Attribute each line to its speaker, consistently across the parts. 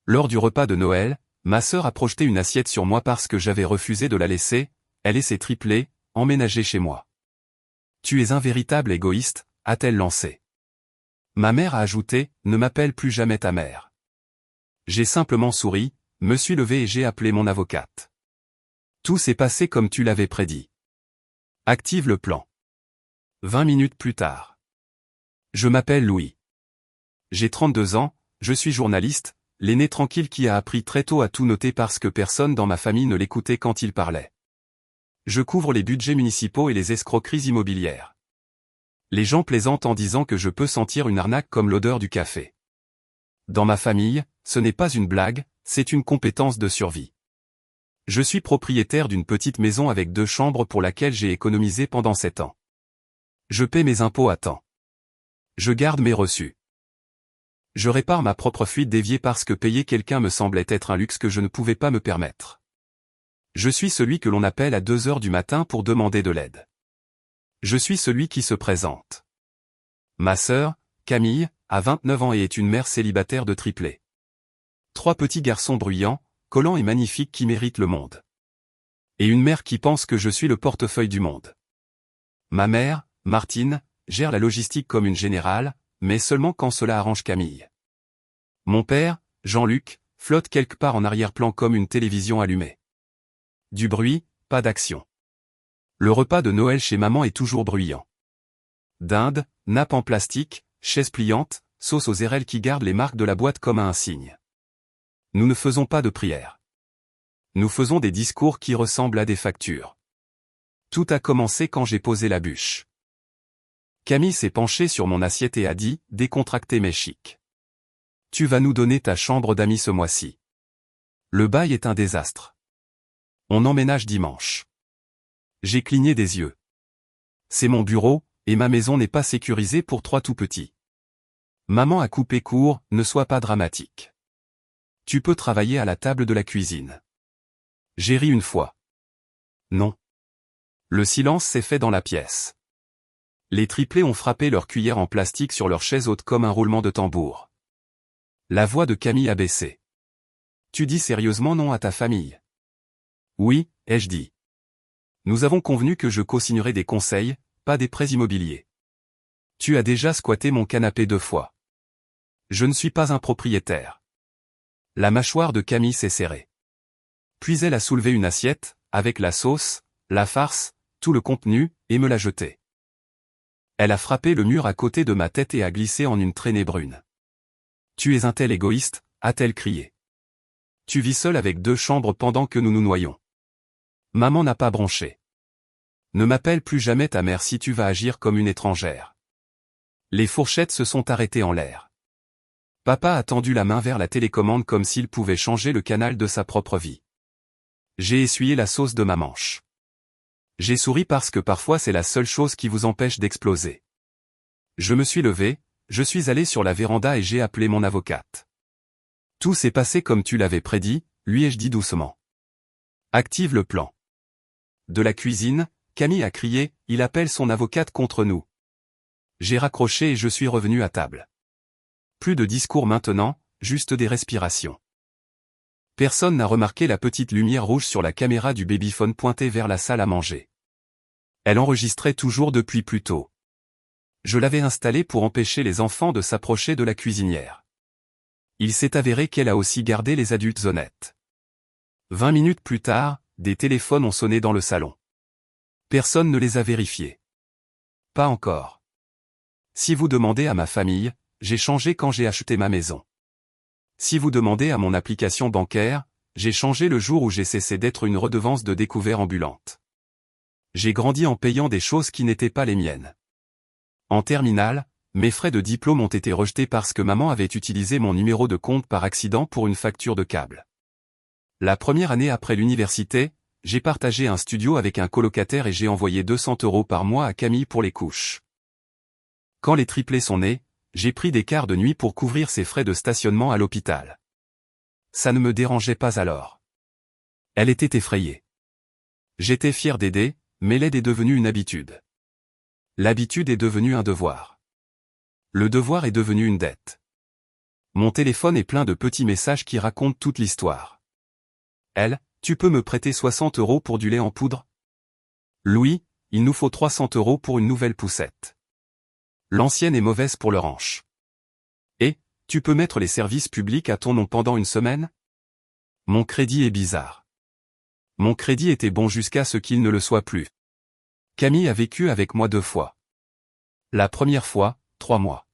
Speaker 1: Lors du repas de Noël, ma sœur a projeté une assiette sur moi parce que j'avais refusé de la laisser, elle et ses triplés, emménager chez moi. Tu es un véritable égoïste, a-t-elle lancé. Ma mère a ajouté, ne m'appelle plus jamais ta mère. J'ai simplement souri, me suis levé et j'ai appelé mon avocate. Tout s'est passé comme tu l'avais prédit. Active le plan. 20 minutes plus tard. Je m'appelle Louis. J'ai 32 ans, je suis journaliste, l'aîné tranquille qui a appris très tôt à tout noter parce que personne dans ma famille ne l'écoutait quand il parlait. Je couvre les budgets municipaux et les escroqueries immobilières. Les gens plaisantent en disant que je peux sentir une arnaque comme l'odeur du café. Dans ma famille, ce n'est pas une blague, c'est une compétence de survie. Je suis propriétaire d'une petite maison avec 2 chambres pour laquelle j'ai économisé pendant 7 ans. Je paie mes impôts à temps. Je garde mes reçus. Je répare ma propre fuite déviée parce que payer quelqu'un me semblait être un luxe que je ne pouvais pas me permettre. Je suis celui que l'on appelle à 2 heures du matin pour demander de l'aide. Je suis celui qui se présente. Ma sœur, Camille, a 29 ans et est une mère célibataire de triplés. 3 petits garçons bruyants, collants et magnifiques qui méritent le monde. Et une mère qui pense que je suis le portefeuille du monde. Ma mère, Martine, gère la logistique comme une générale, mais seulement quand cela arrange Camille. Mon père, Jean-Luc, flotte quelque part en arrière-plan comme une télévision allumée. Du bruit, pas d'action. Le repas de Noël chez maman est toujours bruyant. Dinde, nappe en plastique, chaise pliante, sauce aux érelles qui gardent les marques de la boîte comme à un signe. Nous ne faisons pas de prières. Nous faisons des discours qui ressemblent à des factures. Tout a commencé quand j'ai posé la bûche. Camille s'est penchée sur mon assiette et a dit, décontracté mais chic. Tu vas nous donner ta chambre d'amis ce mois-ci. Le bail est un désastre. On emménage dimanche. J'ai cligné des yeux. C'est mon bureau, et ma maison n'est pas sécurisée pour 3 tout petits. Maman a coupé court, ne sois pas dramatique. Tu peux travailler à la table de la cuisine. J'ai ri une fois. Non. Le silence s'est fait dans la pièce. Les triplés ont frappé leur cuillère en plastique sur leur chaise haute comme un roulement de tambour. La voix de Camille a baissé. Tu dis sérieusement non à ta famille? Oui, ai-je dit. Nous avons convenu que je co-signerai des conseils, pas des prêts immobiliers. Tu as déjà squatté mon canapé 2 fois. Je ne suis pas un propriétaire. La mâchoire de Camille s'est serrée. Puis elle a soulevé une assiette, avec la sauce, la farce, tout le contenu, et me l'a jetée. Elle a frappé le mur à côté de ma tête et a glissé en une traînée brune. Tu es un tel égoïste, a-t-elle crié. Tu vis seul avec 2 chambres pendant que nous nous noyons. Maman n'a pas bronché. Ne m'appelle plus jamais ta mère si tu vas agir comme une étrangère. Les fourchettes se sont arrêtées en l'air. Papa a tendu la main vers la télécommande comme s'il pouvait changer le canal de sa propre vie. J'ai essuyé la sauce de ma manche. J'ai souri parce que parfois c'est la seule chose qui vous empêche d'exploser. Je me suis levé, je suis allé sur la véranda et j'ai appelé mon avocate. Tout s'est passé comme tu l'avais prédit, lui ai-je dit doucement. Active le plan. De la cuisine, Camille a crié, il appelle son avocate contre nous. J'ai raccroché et je suis revenu à table. Plus de discours maintenant, juste des respirations. Personne n'a remarqué la petite lumière rouge sur la caméra du babyphone pointée vers la salle à manger. Elle enregistrait toujours depuis plus tôt. Je l'avais installée pour empêcher les enfants de s'approcher de la cuisinière. Il s'est avéré qu'elle a aussi gardé les adultes honnêtes. 20 minutes plus tard, des téléphones ont sonné dans le salon. Personne ne les a vérifiés. Pas encore. Si vous demandez à ma famille, j'ai changé quand j'ai acheté ma maison. Si vous demandez à mon application bancaire, j'ai changé le jour où j'ai cessé d'être une redevance de découvert ambulante. J'ai grandi en payant des choses qui n'étaient pas les miennes. En terminale, mes frais de diplôme ont été rejetés parce que maman avait utilisé mon numéro de compte par accident pour une facture de câble. La première année après l'université, j'ai partagé un studio avec un colocataire et j'ai envoyé 200 € par mois à Camille pour les couches. Quand les triplés sont nés, j'ai pris des quarts de nuit pour couvrir ses frais de stationnement à l'hôpital. Ça ne me dérangeait pas alors. Elle était effrayée. J'étais fier d'aider, mais l'aide est devenue une habitude. L'habitude est devenue un devoir. Le devoir est devenu une dette. Mon téléphone est plein de petits messages qui racontent toute l'histoire. Elle, tu peux me prêter 60 € pour du lait en poudre? Louis, il nous faut 300 € pour une nouvelle poussette. L'ancienne est mauvaise pour le hanche. Et, tu peux mettre les services publics à ton nom pendant une semaine? Mon crédit est bizarre. Mon crédit était bon jusqu'à ce qu'il ne le soit plus. Camille a vécu avec moi 2 fois. La première fois, 3 mois.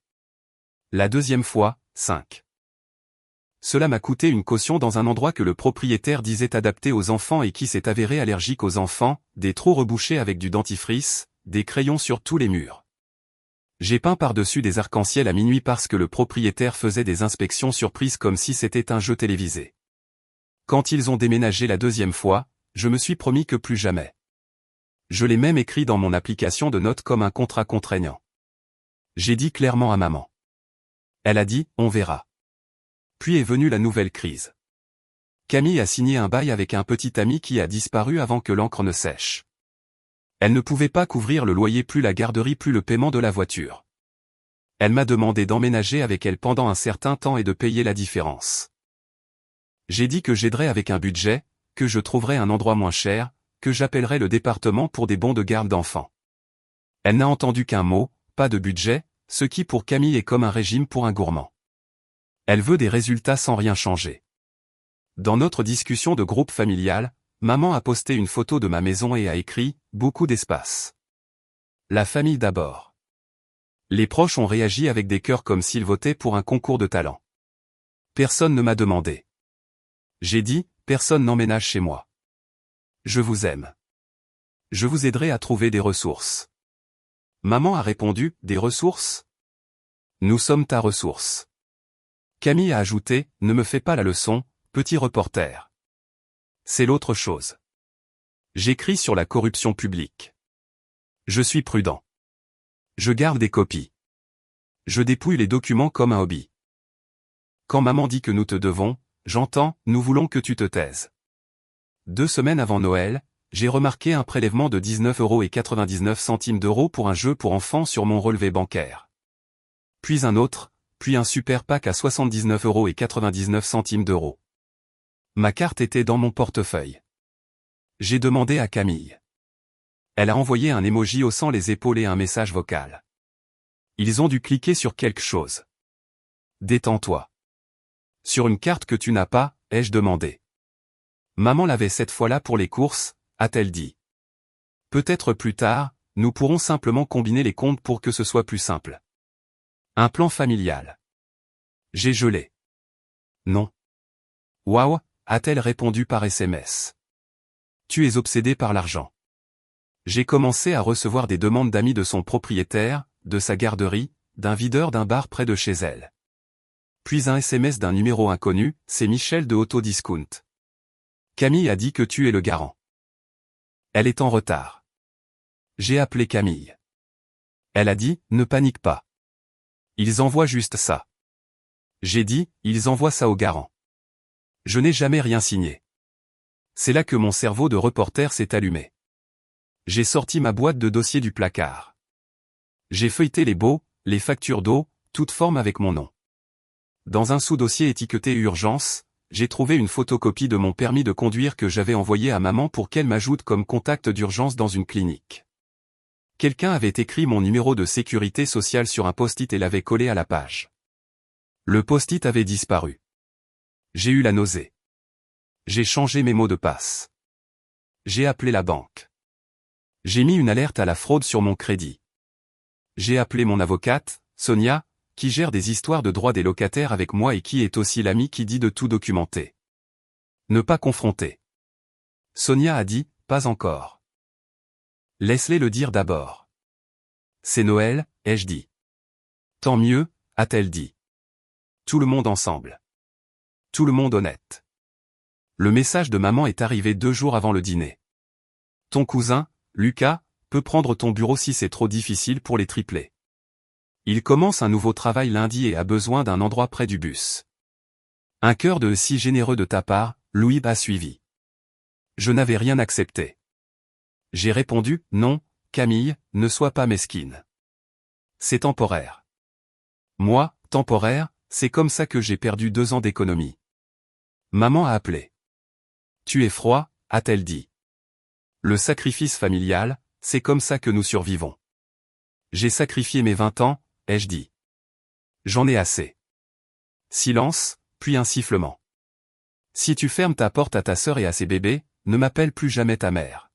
Speaker 1: La deuxième fois, 5. Cela m'a coûté une caution dans un endroit que le propriétaire disait adapté aux enfants et qui s'est avéré allergique aux enfants, des trous rebouchés avec du dentifrice, des crayons sur tous les murs. J'ai peint par-dessus des arcs-en-ciel à minuit parce que le propriétaire faisait des inspections surprises comme si c'était un jeu télévisé. Quand ils ont déménagé la deuxième fois, je me suis promis que plus jamais. Je l'ai même écrit dans mon application de notes comme un contrat contraignant. J'ai dit clairement à maman. Elle a dit, on verra. Puis est venue la nouvelle crise. Camille a signé un bail avec un petit ami qui a disparu avant que l'encre ne sèche. Elle ne pouvait pas couvrir le loyer plus la garderie plus le paiement de la voiture. Elle m'a demandé d'emménager avec elle pendant un certain temps et de payer la différence. J'ai dit que j'aiderais avec un budget, que je trouverais un endroit moins cher, que j'appellerais le département pour des bons de garde d'enfants. Elle n'a entendu qu'un mot, pas de budget, ce qui pour Camille est comme un régime pour un gourmand. Elle veut des résultats sans rien changer. Dans notre discussion de groupe familial, maman a posté une photo de ma maison et a écrit « Beaucoup d'espace ». La famille d'abord. Les proches ont réagi avec des cœurs comme s'ils votaient pour un concours de talent. Personne ne m'a demandé. J'ai dit « Personne n'emménage chez moi. Je vous aime. Je vous aiderai à trouver des ressources. » Maman a répondu « Des ressources ? Nous sommes ta ressource. » Camille a ajouté « Ne me fais pas la leçon, petit reporter. C'est l'autre chose. » J'écris sur la corruption publique. Je suis prudent. Je garde des copies. Je dépouille les documents comme un hobby. Quand maman dit que nous te devons, j'entends « Nous voulons que tu te taises. » 2 semaines avant Noël, j'ai remarqué un prélèvement de 19,99 € pour un jeu pour enfants sur mon relevé bancaire. Puis un autre, puis un super pack à 79,99 €. Ma carte était dans mon portefeuille. J'ai demandé à Camille. Elle a envoyé un emoji haussant les épaules et un message vocal. Ils ont dû cliquer sur quelque chose. Détends-toi. Sur une carte que tu n'as pas, ai-je demandé. Maman l'avait cette fois-là pour les courses, a-t-elle dit. Peut-être plus tard, nous pourrons simplement combiner les comptes pour que ce soit plus simple. Un plan familial. J'ai gelé. Non. Waouh, a-t-elle répondu par SMS. Tu es obsédé par l'argent. J'ai commencé à recevoir des demandes d'amis de son propriétaire, de sa garderie, d'un videur d'un bar près de chez elle. Puis un SMS d'un numéro inconnu, c'est Michel de Autodiscount. Camille a dit que tu es le garant. Elle est en retard. J'ai appelé Camille. Elle a dit, ne panique pas. Ils envoient juste ça. J'ai dit, ils envoient ça au garant. Je n'ai jamais rien signé. C'est là que mon cerveau de reporter s'est allumé. J'ai sorti ma boîte de dossiers du placard. J'ai feuilleté les baux, les factures d'eau, toutes formes avec mon nom. Dans un sous-dossier étiqueté urgence, j'ai trouvé une photocopie de mon permis de conduire que j'avais envoyé à maman pour qu'elle m'ajoute comme contact d'urgence dans une clinique. Quelqu'un avait écrit mon numéro de sécurité sociale sur un post-it et l'avait collé à la page. Le post-it avait disparu. J'ai eu la nausée. J'ai changé mes mots de passe. J'ai appelé la banque. J'ai mis une alerte à la fraude sur mon crédit. J'ai appelé mon avocate, Sonia, qui gère des histoires de droit des locataires avec moi et qui est aussi l'ami qui dit de tout documenter. Ne pas confronter. Sonia a dit, pas encore. Laisse-les le dire d'abord. C'est Noël, ai-je dit. Tant mieux, a-t-elle dit. Tout le monde ensemble. Tout le monde honnête. Le message de maman est arrivé 2 jours avant le dîner. Ton cousin, Lucas, peut prendre ton bureau si c'est trop difficile pour les triplés. Il commence un nouveau travail lundi et a besoin d'un endroit près du bus. Un cœur de si généreux de ta part, Louis a suivi. Je n'avais rien accepté. J'ai répondu, non, Camille, ne sois pas mesquine. C'est temporaire. Moi, temporaire, c'est comme ça que j'ai perdu 2 ans d'économie. Maman a appelé. Tu es froid, a-t-elle dit. Le sacrifice familial, c'est comme ça que nous survivons. J'ai sacrifié mes 20 ans, ai-je dit. J'en ai assez. Silence, puis un sifflement. Si tu fermes ta porte à ta sœur et à ses bébés, ne m'appelle plus jamais ta mère.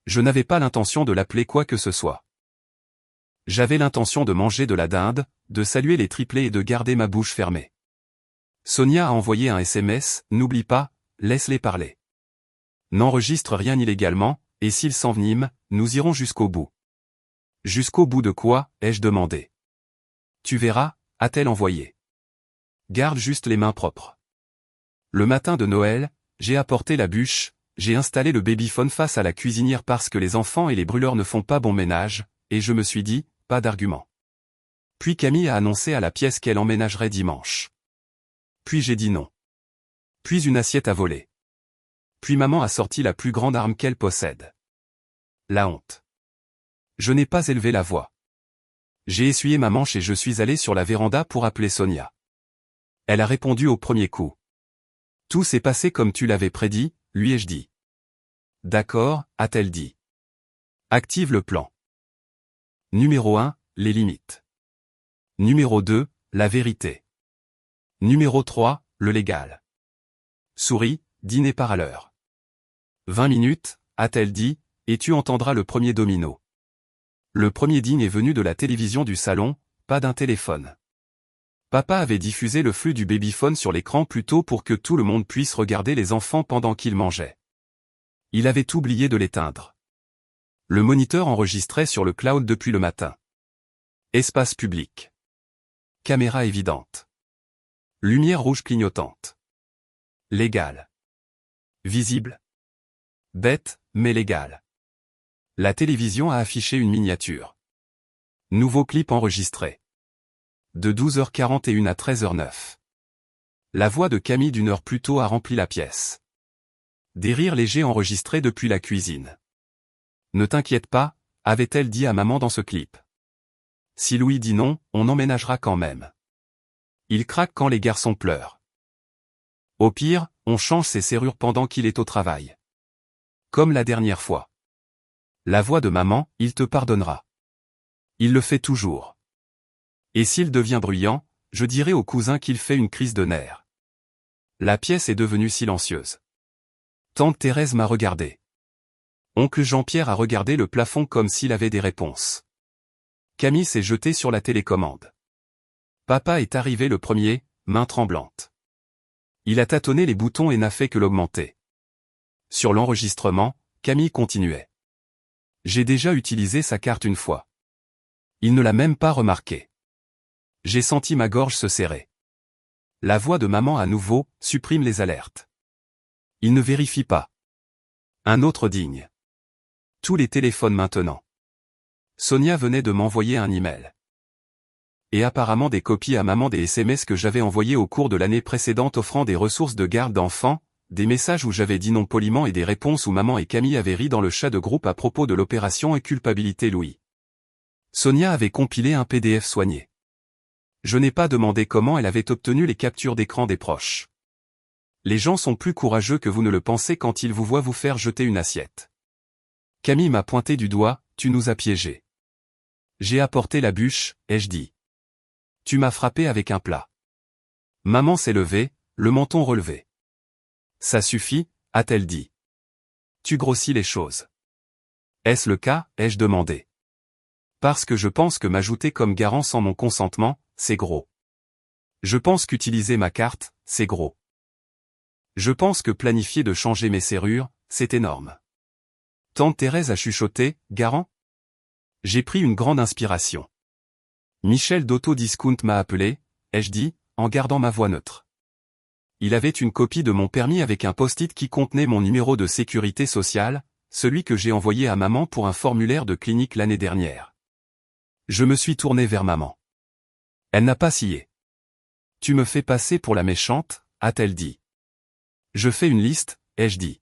Speaker 1: Je n'avais pas l'intention de l'appeler quoi que ce soit. J'avais l'intention de manger de la dinde, de saluer les triplés et de garder ma bouche fermée. Sonia a envoyé un SMS, n'oublie pas, laisse-les parler. N'enregistre rien illégalement, et s'ils s'enveniment, nous irons jusqu'au bout. Jusqu'au bout de quoi, ai-je demandé. Tu verras, a-t-elle envoyé. Garde juste les mains propres. Le matin de Noël, j'ai apporté la bûche, j'ai installé le babyphone face à la cuisinière parce que les enfants et les brûleurs ne font pas bon ménage, et je me suis dit, pas d'argument. Puis Camille a annoncé à la pièce qu'elle emménagerait dimanche. Puis j'ai dit non. Puis une assiette a volé. Puis maman a sorti la plus grande arme qu'elle possède. La honte. Je n'ai pas élevé la voix. J'ai essuyé ma manche et je suis allé sur la véranda pour appeler Sonia. Elle a répondu au premier coup. Tout s'est passé comme tu l'avais prédit, lui ai-je dit. D'accord, a-t-elle dit. Active le plan. Numéro 1, les limites. Numéro 2, la vérité. Numéro 3, le légal. Souris, dîner par à l'heure. 20 minutes, a-t-elle dit, et tu entendras le premier domino. Le premier ding est venu de la télévision du salon, pas d'un téléphone. Papa avait diffusé le flux du babyphone sur l'écran plus tôt pour que tout le monde puisse regarder les enfants pendant qu'ils mangeaient. Il avait oublié de l'éteindre. Le moniteur enregistrait sur le cloud depuis le matin. Espace public. Caméra évidente. Lumière rouge clignotante. Légal. Visible. Bête, mais légal. La télévision a affiché une miniature. Nouveau clip enregistré. De 12h41 à 13h09. La voix de Camille d'une heure plus tôt a rempli la pièce. Des rires légers enregistrés depuis la cuisine. Ne t'inquiète pas, avait-elle dit à maman dans ce clip. Si Louis dit non, on emménagera quand même. Il craque quand les garçons pleurent. Au pire, on change ses serrures pendant qu'il est au travail. Comme la dernière fois. La voix de maman, il te pardonnera. Il le fait toujours. Et s'il devient bruyant, je dirai au cousin qu'il fait une crise de nerfs. La pièce est devenue silencieuse. Tante Thérèse m'a regardé. Oncle Jean-Pierre a regardé le plafond comme s'il avait des réponses. Camille s'est jetée sur la télécommande. Papa est arrivé le premier, main tremblante. Il a tâtonné les boutons et n'a fait que l'augmenter. Sur l'enregistrement, Camille continuait. J'ai déjà utilisé sa carte une fois. Il ne l'a même pas remarqué. J'ai senti ma gorge se serrer. La voix de maman à nouveau, supprime les alertes. Il ne vérifie pas. Un autre digne. Tous les téléphones maintenant. Sonia venait de m'envoyer un email. Et apparemment des copies à maman des SMS que j'avais envoyés au cours de l'année précédente offrant des ressources de garde d'enfants, des messages où j'avais dit non poliment et des réponses où maman et Camille avaient ri dans le chat de groupe à propos de l'opération et culpabilité Louis. Sonia avait compilé un PDF soigné. Je n'ai pas demandé comment elle avait obtenu les captures d'écran des proches. Les gens sont plus courageux que vous ne le pensez quand ils vous voient vous faire jeter une assiette. Camille m'a pointé du doigt, tu nous as piégés. J'ai apporté la bûche, ai-je dit. Tu m'as frappé avec un plat. Maman s'est levée, le menton relevé. Ça suffit, a-t-elle dit. Tu grossis les choses. Est-ce le cas, ai-je demandé. Parce que je pense que m'ajouter comme garant sans mon consentement, c'est gros. Je pense qu'utiliser ma carte, c'est gros. Je pense que planifier de changer mes serrures, c'est énorme. Tante Thérèse a chuchoté, garant? J'ai pris une grande inspiration. Michel d'Auto-Discount m'a appelé, ai-je dit, en gardant ma voix neutre. Il avait une copie de mon permis avec un post-it qui contenait mon numéro de sécurité sociale, celui que j'ai envoyé à maman pour un formulaire de clinique l'année dernière. Je me suis tourné vers maman. Elle n'a pas scié. Tu me fais passer pour la méchante, a-t-elle dit. Je fais une liste, ai-je dit.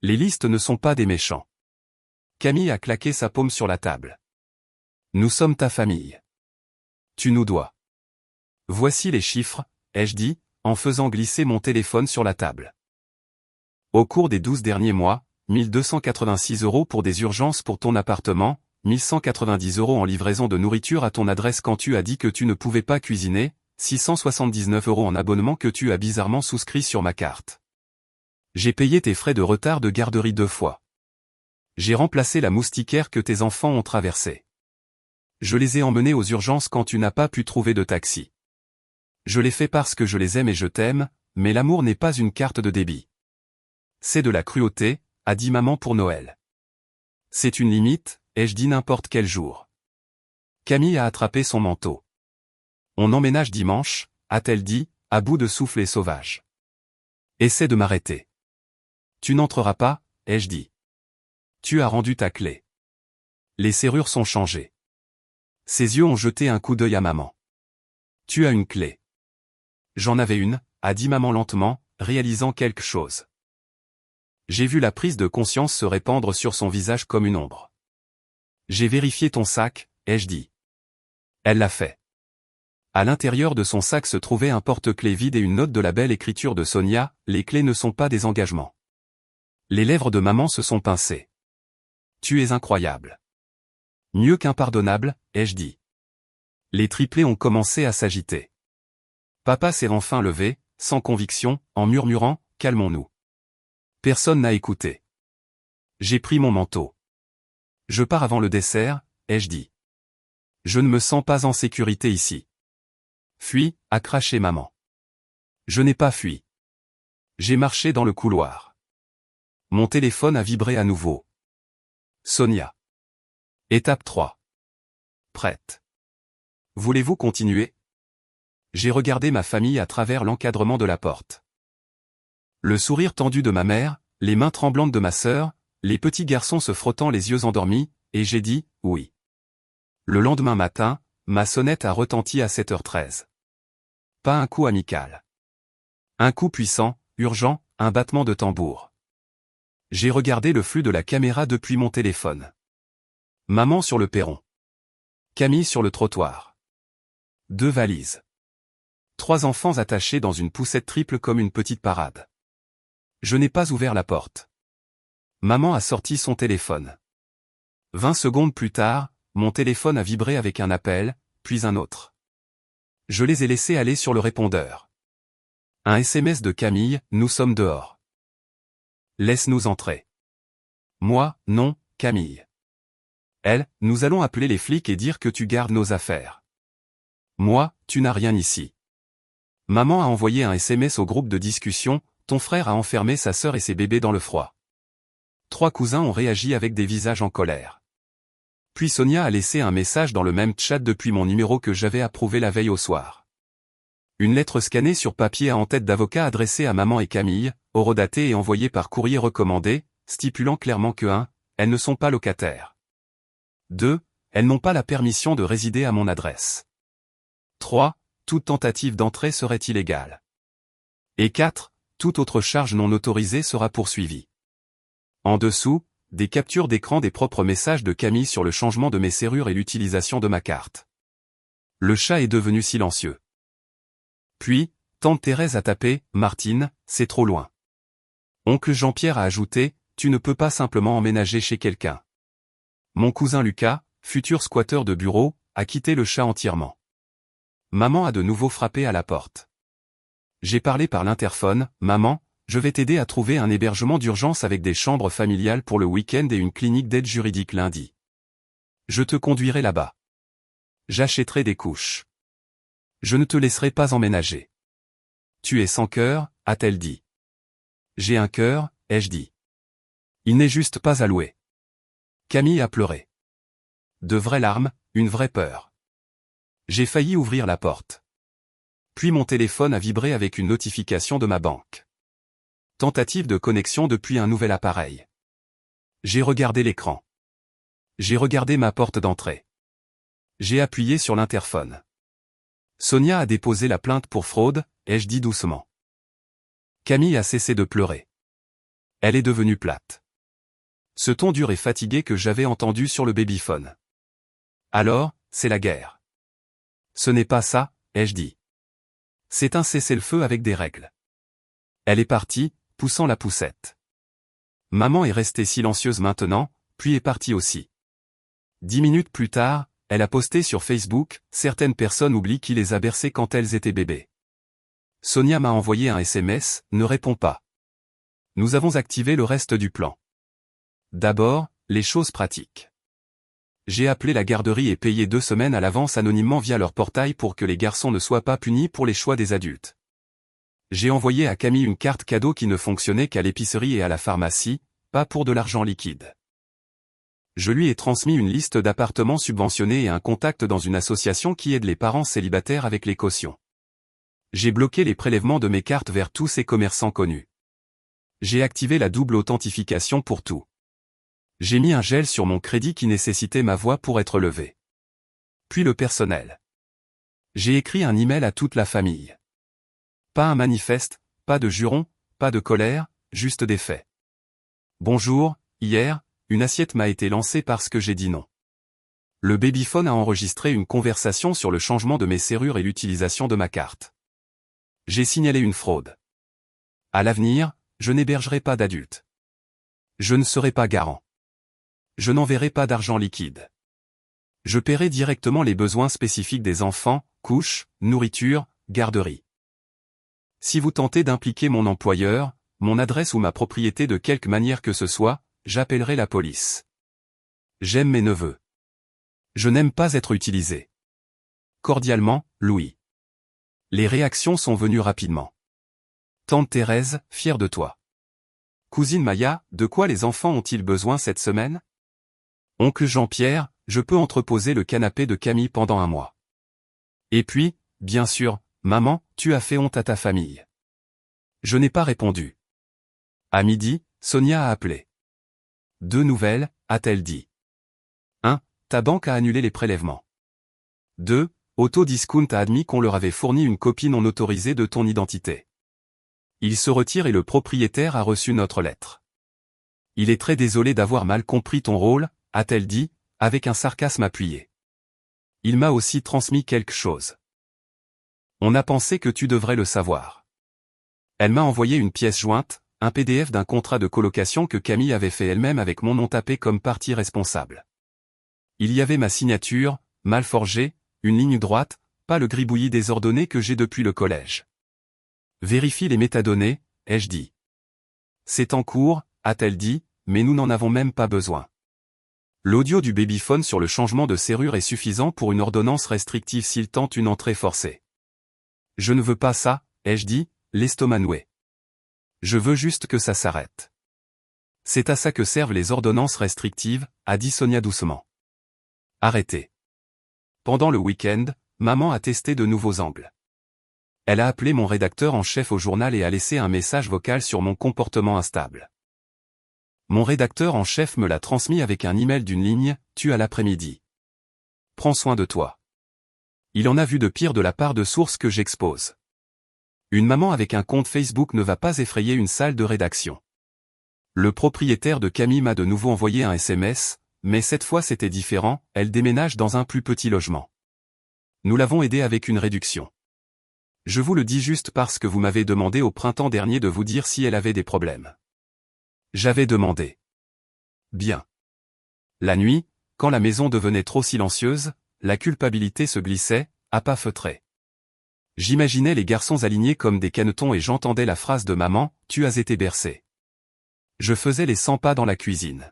Speaker 1: Les listes ne sont pas des méchants. Camille a claqué sa paume sur la table. Nous sommes ta famille. Tu nous dois. Voici les chiffres, ai-je dit, en faisant glisser mon téléphone sur la table. Au cours des 12 derniers mois, 1286 € pour des urgences pour ton appartement, 1190 € en livraison de nourriture à ton adresse quand tu as dit que tu ne pouvais pas cuisiner, 679 € en abonnement que tu as bizarrement souscrit sur ma carte. J'ai payé tes frais de retard de garderie 2 fois. J'ai remplacé la moustiquaire que tes enfants ont traversée. Je les ai emmenés aux urgences quand tu n'as pas pu trouver de taxi. Je l'ai fait parce que je les aime et je t'aime, mais l'amour n'est pas une carte de débit. C'est de la cruauté, a dit maman pour Noël. C'est une limite, ai-je dit n'importe quel jour. Camille a attrapé son manteau. On emménage dimanche, a-t-elle dit, à bout de souffle et sauvage. Essaie de m'arrêter. Tu n'entreras pas, ai-je dit. Tu as rendu ta clé. Les serrures sont changées. Ses yeux ont jeté un coup d'œil à maman. Tu as une clé. J'en avais une, a dit maman lentement, réalisant quelque chose. J'ai vu la prise de conscience se répandre sur son visage comme une ombre. J'ai vérifié ton sac, ai-je dit. Elle l'a fait. À l'intérieur de son sac se trouvait un porte-clés vide et une note de la belle écriture de Sonia, les clés ne sont pas des engagements. Les lèvres de maman se sont pincées. Tu es incroyable. Mieux qu'impardonnable, ai-je dit. Les triplés ont commencé à s'agiter. Papa s'est enfin levé, sans conviction, en murmurant, calmons-nous. Personne n'a écouté. J'ai pris mon manteau. Je pars avant le dessert, ai-je dit. Je ne me sens pas en sécurité ici. Fuis, a craché maman. Je n'ai pas fui. J'ai marché dans le couloir. Mon téléphone a vibré à nouveau. Sonia. Étape 3. Prête. Voulez-vous continuer? J'ai regardé ma famille à travers l'encadrement de la porte. Le sourire tendu de ma mère, les mains tremblantes de ma sœur, les petits garçons se frottant les yeux endormis, et j'ai dit, oui. Le lendemain matin, ma sonnette a retenti à 7h13. Pas un coup amical. Un coup puissant, urgent, un battement de tambour. J'ai regardé le flux de la caméra depuis mon téléphone. Maman sur le perron. Camille sur le trottoir. 2 valises. 3 enfants attachés dans une poussette triple comme une petite parade. Je n'ai pas ouvert la porte. Maman a sorti son téléphone. 20 secondes plus tard, mon téléphone a vibré avec un appel, puis un autre. Je les ai laissés aller sur le répondeur. Un SMS de Camille, nous sommes dehors. Laisse-nous entrer. Moi, non, Camille. Elle, nous allons appeler les flics et dire que tu gardes nos affaires. Moi, tu n'as rien ici. Maman a envoyé un SMS au groupe de discussion, ton frère a enfermé sa sœur et ses bébés dans le froid. 3 cousins ont réagi avec des visages en colère. Puis Sonia a laissé un message dans le même chat depuis mon numéro que j'avais approuvé la veille au soir. Une lettre scannée sur papier à en-tête d'avocat adressée à maman et Camille, horodatée et envoyée par courrier recommandé, stipulant clairement que 1. Elles ne sont pas locataires. 2. Elles n'ont pas la permission de résider à mon adresse. 3. Toute tentative d'entrée serait illégale. Et 4. Toute autre charge non autorisée sera poursuivie. En dessous, des captures d'écran des propres messages de Camille sur le changement de mes serrures et l'utilisation de ma carte. Le chat est devenu silencieux. Puis, tante Thérèse a tapé, Martine, c'est trop loin. Oncle Jean-Pierre a ajouté, tu ne peux pas simplement emménager chez quelqu'un. Mon cousin Lucas, futur squatteur de bureau, a quitté le chat entièrement. Maman a de nouveau frappé à la porte. J'ai parlé par l'interphone, maman, je vais t'aider à trouver un hébergement d'urgence avec des chambres familiales pour le week-end et une clinique d'aide juridique lundi. Je te conduirai là-bas. J'achèterai des couches. Je ne te laisserai pas emménager. Tu es sans cœur, a-t-elle dit. J'ai un cœur, ai-je dit. Il n'est juste pas alloué. Camille a pleuré. De vraies larmes, une vraie peur. J'ai failli ouvrir la porte. Puis mon téléphone a vibré avec une notification de ma banque. Tentative de connexion depuis un nouvel appareil. J'ai regardé l'écran. J'ai regardé ma porte d'entrée. J'ai appuyé sur l'interphone. Sonia a déposé la plainte pour fraude, ai-je dit doucement. Camille a cessé de pleurer. Elle est devenue plate. Ce ton dur et fatigué que j'avais entendu sur le babyphone. Alors, c'est la guerre. Ce n'est pas ça, ai-je dit. C'est un cessez-le-feu avec des règles. Elle est partie, poussant la poussette. Maman est restée silencieuse maintenant, puis est partie aussi. 10 minutes plus tard, elle a posté sur Facebook, certaines personnes oublient qui les a bercées quand elles étaient bébés. Sonia m'a envoyé un SMS, ne réponds pas. Nous avons activé le reste du plan. D'abord, les choses pratiques. J'ai appelé la garderie et payé 2 semaines à l'avance anonymement via leur portail pour que les garçons ne soient pas punis pour les choix des adultes. J'ai envoyé à Camille une carte cadeau qui ne fonctionnait qu'à l'épicerie et à la pharmacie, pas pour de l'argent liquide. Je lui ai transmis une liste d'appartements subventionnés et un contact dans une association qui aide les parents célibataires avec les cautions. J'ai bloqué les prélèvements de mes cartes vers tous ces commerçants connus. J'ai activé la double authentification pour tout. J'ai mis un gel sur mon crédit qui nécessitait ma voix pour être levé. Puis le personnel. J'ai écrit un email à toute la famille. Pas un manifeste, pas de jurons, pas de colère, juste des faits. Bonjour, hier, une assiette m'a été lancée parce que j'ai dit non. Le babyphone a enregistré une conversation sur le changement de mes serrures et l'utilisation de ma carte. J'ai signalé une fraude. À l'avenir, je n'hébergerai pas d'adultes. Je ne serai pas garant. Je n'enverrai pas d'argent liquide. Je paierai directement les besoins spécifiques des enfants, couches, nourriture, garderie. Si vous tentez d'impliquer mon employeur, mon adresse ou ma propriété de quelque manière que ce soit, j'appellerai la police. J'aime mes neveux. Je n'aime pas être utilisé. Cordialement, Louis. Les réactions sont venues rapidement. Tante Thérèse, fière de toi. Cousine Maya, de quoi les enfants ont-ils besoin cette semaine? Oncle Jean-Pierre, je peux entreposer le canapé de Camille pendant un mois. Et puis, bien sûr, maman, tu as fait honte à ta famille. Je n'ai pas répondu. À midi, Sonia a appelé. 2 nouvelles, a-t-elle dit. 1. Ta banque a annulé les prélèvements. 2. Autodiscount a admis qu'on leur avait fourni une copie non autorisée de ton identité. Il se retire et le propriétaire a reçu notre lettre. Il est très désolé d'avoir mal compris ton rôle, a-t-elle dit, avec un sarcasme appuyé. Il m'a aussi transmis quelque chose. On a pensé que tu devrais le savoir. Elle m'a envoyé une pièce jointe, un PDF d'un contrat de colocation que Camille avait fait elle-même avec mon nom tapé comme partie responsable. Il y avait ma signature, mal forgée, une ligne droite, pas le gribouillis désordonné que j'ai depuis le collège. Vérifie les métadonnées, ai-je dit. C'est en cours, a-t-elle dit, mais nous n'en avons même pas besoin. L'audio du babyphone sur le changement de serrure est suffisant pour une ordonnance restrictive s'il tente une entrée forcée. Je ne veux pas ça, ai-je dit, l'estomac noué. Je veux juste que ça s'arrête. C'est à ça que servent les ordonnances restrictives, a dit Sonia doucement. Arrêtez. Pendant le week-end, maman a testé de nouveaux angles. Elle a appelé mon rédacteur en chef au journal et a laissé un message vocal sur mon comportement instable. Mon rédacteur en chef me l'a transmis avec un email d'une ligne, tu à l'après-midi. Prends soin de toi. Il en a vu de pire de la part de sources que j'expose. Une maman avec un compte Facebook ne va pas effrayer une salle de rédaction. Le propriétaire de Camille m'a de nouveau envoyé un SMS, mais cette fois c'était différent, elle déménage dans un plus petit logement. Nous l'avons aidée avec une réduction. Je vous le dis juste parce que vous m'avez demandé au printemps dernier de vous dire si elle avait des problèmes. J'avais demandé. Bien. La nuit, quand la maison devenait trop silencieuse, la culpabilité se glissait, à pas feutrés. J'imaginais les garçons alignés comme des canetons et j'entendais la phrase de maman, tu as été bercé. Je faisais les 100 pas dans la cuisine.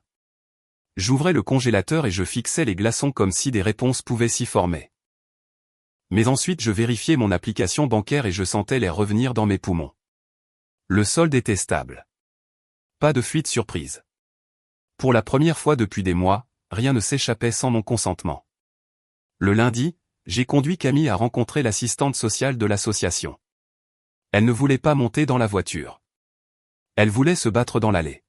Speaker 1: J'ouvrais le congélateur et je fixais les glaçons comme si des réponses pouvaient s'y former. Mais ensuite je vérifiais mon application bancaire et je sentais l'air revenir dans mes poumons. Le solde était stable. Pas de fuite surprise. Pour la première fois depuis des mois, rien ne s'échappait sans mon consentement. Le lundi, j'ai conduit Camille à rencontrer l'assistante sociale de l'association. Elle ne voulait pas monter dans la voiture. Elle voulait se battre dans l'allée.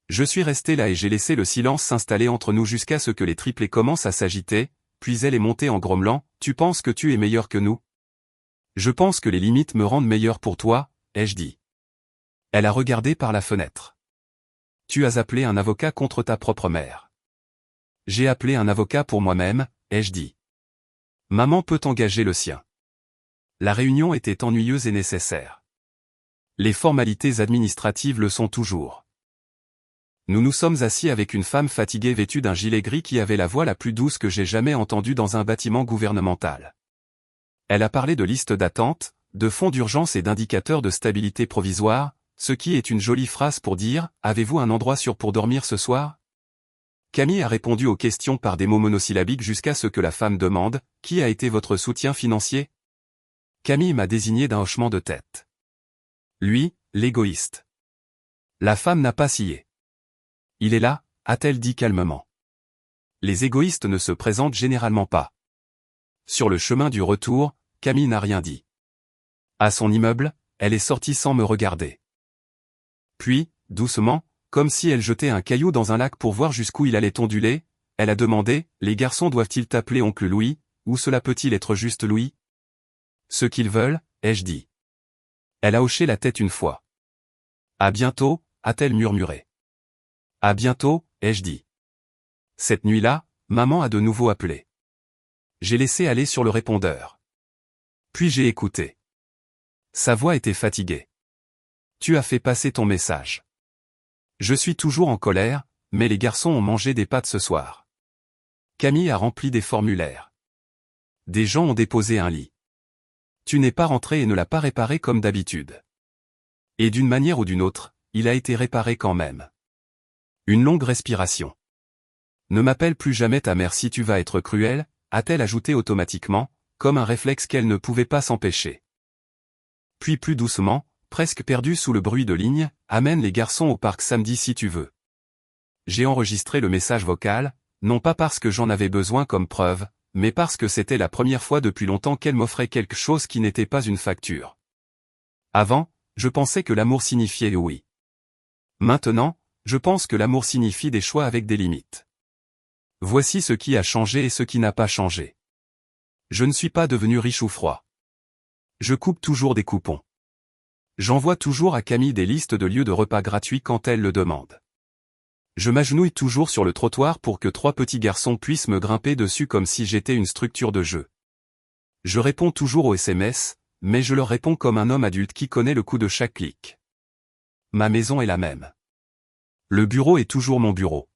Speaker 1: Je suis resté là et j'ai laissé le silence s'installer entre nous jusqu'à ce que les triplés commencent à s'agiter, puis elle est montée en grommelant, tu penses que tu es meilleur que nous? Je pense que les limites me rendent meilleur pour toi, ai-je dit. Elle a regardé par la fenêtre. Tu as appelé un avocat contre ta propre mère. J'ai appelé un avocat pour moi-même, ai-je dit. Maman peut engager le sien. La réunion était ennuyeuse et nécessaire. Les formalités administratives le sont toujours. Nous nous sommes assis avec une femme fatiguée vêtue d'un gilet gris qui avait la voix la plus douce que j'ai jamais entendue dans un bâtiment gouvernemental. Elle a parlé de listes d'attente, de fonds d'urgence et d'indicateurs de stabilité provisoire, ce qui est une jolie phrase pour dire « Avez-vous un endroit sûr pour dormir ce soir ?» Camille a répondu aux questions par des mots monosyllabiques jusqu'à ce que la femme demande « Qui a été votre soutien financier ?» Camille m'a désigné d'un hochement de tête. Lui, l'égoïste. La femme n'a pas scié. Il est là, a-t-elle dit calmement. Les égoïstes ne se présentent généralement pas. Sur le chemin du retour, Camille n'a rien dit. À son immeuble, elle est sortie sans me regarder. Puis, doucement, comme si elle jetait un caillou dans un lac pour voir jusqu'où il allait onduler, elle a demandé « Les garçons doivent-ils t'appeler oncle Louis, ou cela peut-il être juste Louis ?» Ce qu'ils veulent, ai-je dit. Elle a hoché la tête une fois. À bientôt, a-t-elle murmuré. À bientôt, ai-je dit. Cette nuit-là, maman a de nouveau appelé. J'ai laissé aller sur le répondeur. Puis j'ai écouté. Sa voix était fatiguée. Tu as fait passer ton message. Je suis toujours en colère, mais les garçons ont mangé des pâtes ce soir. Camille a rempli des formulaires. Des gens ont déposé un lit. Tu n'es pas rentré et ne l'as pas réparé comme d'habitude. Et d'une manière ou d'une autre, il a été réparé quand même. Une longue respiration. Ne m'appelle plus jamais ta mère si tu vas être cruel, a-t-elle ajouté automatiquement, comme un réflexe qu'elle ne pouvait pas s'empêcher. Puis plus doucement, presque perdu sous le bruit de ligne, amène les garçons au parc samedi si tu veux. J'ai enregistré le message vocal, non pas parce que j'en avais besoin comme preuve, mais parce que c'était la première fois depuis longtemps qu'elle m'offrait quelque chose qui n'était pas une facture. Avant, je pensais que l'amour signifiait oui. Maintenant, je pense que l'amour signifie des choix avec des limites. Voici ce qui a changé et ce qui n'a pas changé. Je ne suis pas devenu riche ou froid. Je coupe toujours des coupons. J'envoie toujours à Camille des listes de lieux de repas gratuits quand elle le demande. Je m'agenouille toujours sur le trottoir pour que 3 petits garçons puissent me grimper dessus comme si j'étais une structure de jeu. Je réponds toujours aux SMS, mais je leur réponds comme un homme adulte qui connaît le coût de chaque clic. Ma maison est la même. Le bureau est toujours mon bureau.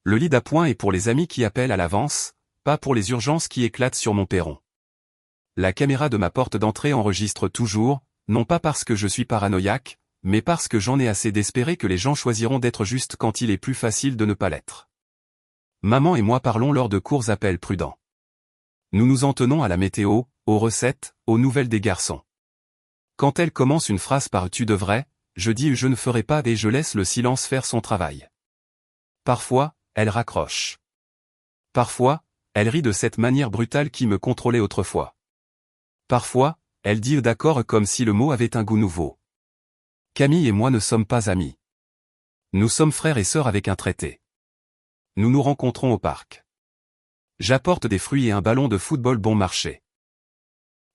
Speaker 1: Le lit d'appoint est pour les amis qui appellent à l'avance, pas pour les urgences qui éclatent sur mon perron. La caméra de ma porte d'entrée enregistre toujours, non pas parce que je suis paranoïaque, mais parce que j'en ai assez d'espérer que les gens choisiront d'être justes quand il est plus facile de ne pas l'être. Maman et moi parlons lors de courts appels prudents. Nous nous en tenons à la météo, aux recettes, aux nouvelles des garçons. Quand elle commence une phrase par « tu devrais », je dis « je ne ferai pas » et je laisse le silence faire son travail. Parfois, elle raccroche. Parfois, elle rit de cette manière brutale qui me contrôlait autrefois. Parfois, elle dit d'accord comme si le mot avait un goût nouveau. Camille et moi ne sommes pas amis. Nous sommes frères et sœurs avec un traité. Nous nous rencontrons au parc. J'apporte des fruits et un ballon de football bon marché.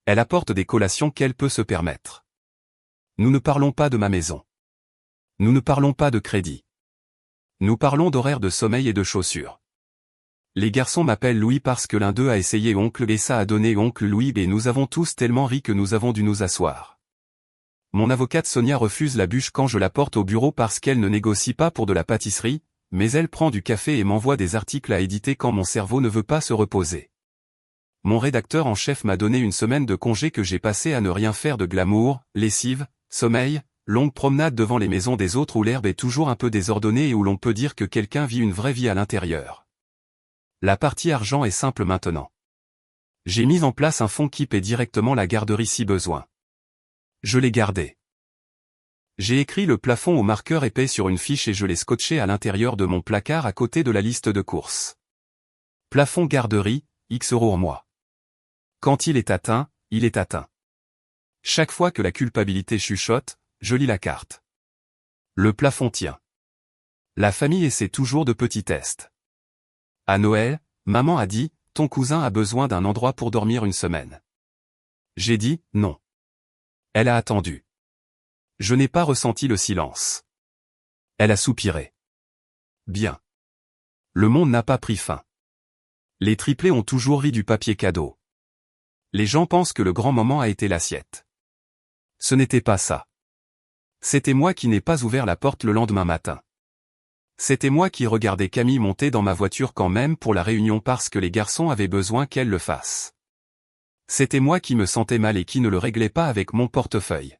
Speaker 1: Elle apporte des collations qu'elle peut se permettre. Nous ne parlons pas de ma maison. Nous ne parlons pas de crédit. Nous parlons d'horaires de sommeil et de chaussures. Les garçons m'appellent Louis parce que l'un d'eux a essayé oncle et ça a donné oncle Louis et nous avons tous tellement ri que nous avons dû nous asseoir. Mon avocate Sonia refuse la bûche quand je la porte au bureau parce qu'elle ne négocie pas pour de la pâtisserie, mais elle prend du café et m'envoie des articles à éditer quand mon cerveau ne veut pas se reposer. Mon rédacteur en chef m'a donné une semaine de congé que j'ai passé à ne rien faire de glamour, lessive, sommeil, longue promenade devant les maisons des autres où l'herbe est toujours un peu désordonnée et où l'on peut dire que quelqu'un vit une vraie vie à l'intérieur. La partie argent est simple maintenant. J'ai mis en place un fonds qui paie directement la garderie si besoin. Je l'ai gardé. J'ai écrit le plafond au marqueur épais sur une fiche et je l'ai scotché à l'intérieur de mon placard à côté de la liste de courses. Plafond garderie, X € au mois. Quand il est atteint, il est atteint. Chaque fois que la culpabilité chuchote, je lis la carte. Le plafond tient. La famille essaie toujours de petits tests. À Noël, maman a dit, ton cousin a besoin d'un endroit pour dormir une semaine. J'ai dit, non. Elle a attendu. Je n'ai pas ressenti le silence. Elle a soupiré. Bien. Le monde n'a pas pris fin. Les triplés ont toujours ri du papier cadeau. Les gens pensent que le grand moment a été l'assiette. Ce n'était pas ça. C'était moi qui n'ai pas ouvert la porte le lendemain matin. C'était moi qui regardais Camille monter dans ma voiture quand même pour la réunion parce que les garçons avaient besoin qu'elle le fasse. C'était moi qui me sentais mal et qui ne le réglais pas avec mon portefeuille.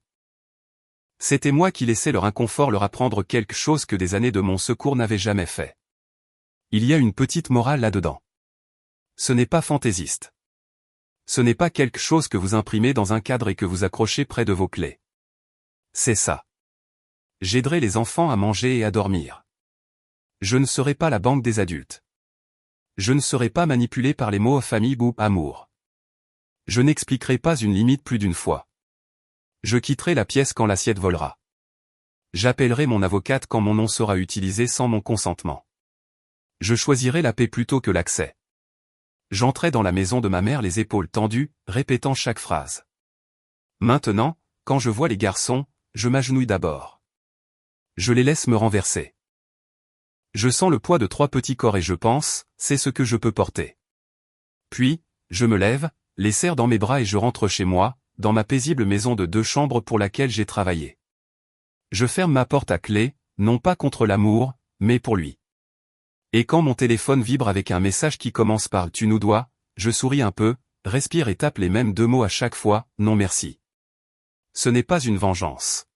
Speaker 1: C'était moi qui laissais leur inconfort leur apprendre quelque chose que des années de mon secours n'avaient jamais fait. Il y a une petite morale là-dedans. Ce n'est pas fantaisiste. Ce n'est pas quelque chose que vous imprimez dans un cadre et que vous accrochez près de vos clés. C'est ça. J'aiderai les enfants à manger et à dormir. Je ne serai pas la banque des adultes. Je ne serai pas manipulé par les mots famille ou amour. Je n'expliquerai pas une limite plus d'une fois. Je quitterai la pièce quand l'assiette volera. J'appellerai mon avocate quand mon nom sera utilisé sans mon consentement. Je choisirai la paix plutôt que l'accès. J'entrai dans la maison de ma mère les épaules tendues, répétant chaque phrase. Maintenant, quand je vois les garçons, je m'agenouille d'abord. Je les laisse me renverser. Je sens le poids de 3 petits corps et je pense, c'est ce que je peux porter. Puis, je me lève, les serre dans mes bras et je rentre chez moi, dans ma paisible maison de 2 chambres pour laquelle j'ai travaillé. Je ferme ma porte à clé, non pas contre l'amour, mais pour lui. Et quand mon téléphone vibre avec un message qui commence par « tu nous dois », je souris un peu, respire et tape les mêmes 2 mots à chaque fois, « non merci ». Ce n'est pas une vengeance.